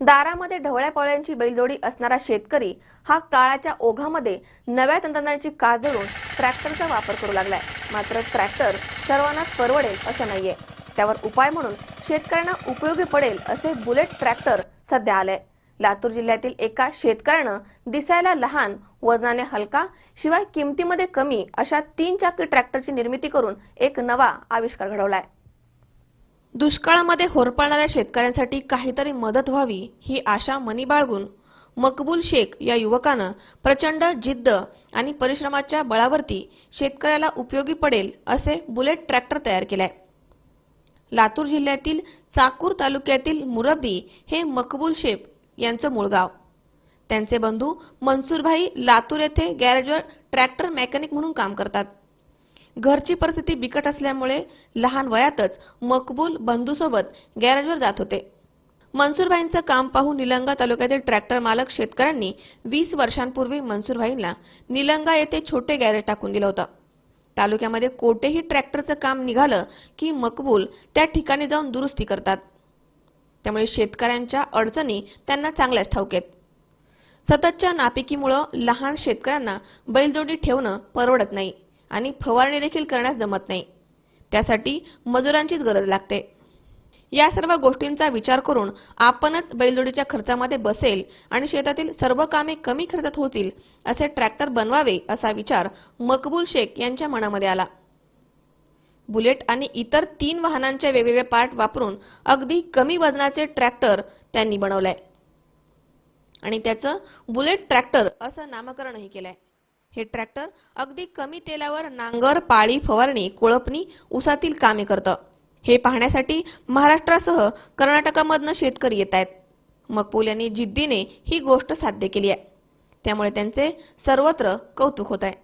दारामध्ये ढवळ्या-पवळ्यांची बैलजोडी असणारा शेतकरी हा काळाच्या ओघामध्ये नव्या तंत्रज्ञानाची कास धरून ट्रॅक्टरचा वापर करू लागलाय। मात्र ट्रॅक्टर सर्वांनाच परवडेल असं नाहीये। त्यावर उपाय म्हणून शेतकऱ्यांना उपयोगी पडेल असे बुलेट ट्रॅक्टर सध्या आले। लातूर जिल्ह्यातील एका शेतकऱ्यानं दिसायला लहान, वजनाने हलका, शिवाय किमतीमध्ये कमी अशा 3 चाकी ट्रॅक्टरची निर्मिती करून एक नवा आविष्कार घडवलाय। दुष्काळामध्ये होरपळणाऱ्या शेतकऱ्यांसाठी काहीतरी मदत व्हावी ही आशा मनी बाळगून मकबूल शेख या युवकानं प्रचंड जिद्द आणि परिश्रमाच्या बळावरती शेतकऱ्याला उपयोगी पडेल असे बुलेट ट्रॅक्टर तयार केले। लातूर जिल्ह्यातील चाकूर तालुक्यातील मुरब्बी हे मकबूल शेख यांचं मूळ गाव। त्यांचे बंधू मनसूरभाई लातूर येथे गॅरेजवर ट्रॅक्टर मेकॅनिक म्हणून काम करतात। घरची परिस्थिती बिकट असल्यामुळे लहान वयातच मकबूल बंधूसोबत गॅरेजवर जात होते। मनसूरभाईंचं काम पाहून निलंगा तालुक्यातील ट्रॅक्टर मालक शेतकऱ्यांनी 20 वर्षांपूर्वी मनसूरभाईंना निलंगा येथे छोटे गॅरेज टाकून दिलं होतं। तालुक्यामध्ये कोठेही ट्रॅक्टरचं काम निघालं की मकबूल त्या ठिकाणी जाऊन दुरुस्ती करतात। त्यामुळे शेतकऱ्यांच्या अडचणी त्यांना चांगल्याच ठाऊक आहेत। सततच्या नापिकीमुळे लहान शेतकऱ्यांना बैलजोडी ठेवणं परवडत नाही आणि फवारणी देखील करण्यास जमत नाही। त्यासाठी मजुरांचीच गरज लागते। या सर्व गोष्टींचा विचार करून आपणच बैलजोडीच्या खर्चामध्ये बसेल आणि शेतातील सर्व कामे कमी खर्चात होतील असे ट्रॅक्टर बनवावे असा विचार मकबूल शेख यांच्या मनामध्ये आला। बुलेट आणि इतर 3 वाहनांचे वेगवेगळे पार्ट वापरून अगदी कमी वजनाचे ट्रॅक्टर त्यांनी बनवलंय आणि त्याचं बुलेट ट्रॅक्टर असं नामकरणही केलंय। हे ट्रॅक्टर अगदी कमी तेलावर नांगर, पाळी, फवारणी, कोळपणी, उसातील कामे करतं। हे पाहण्यासाठी महाराष्ट्रासह कर्नाटकामधून शेतकरी येत आहेत। मकबूल यांनी जिद्दीने ही गोष्ट साध्य केली आहे, त्यामुळे त्यांचे सर्वत्र कौतुक होत आहे।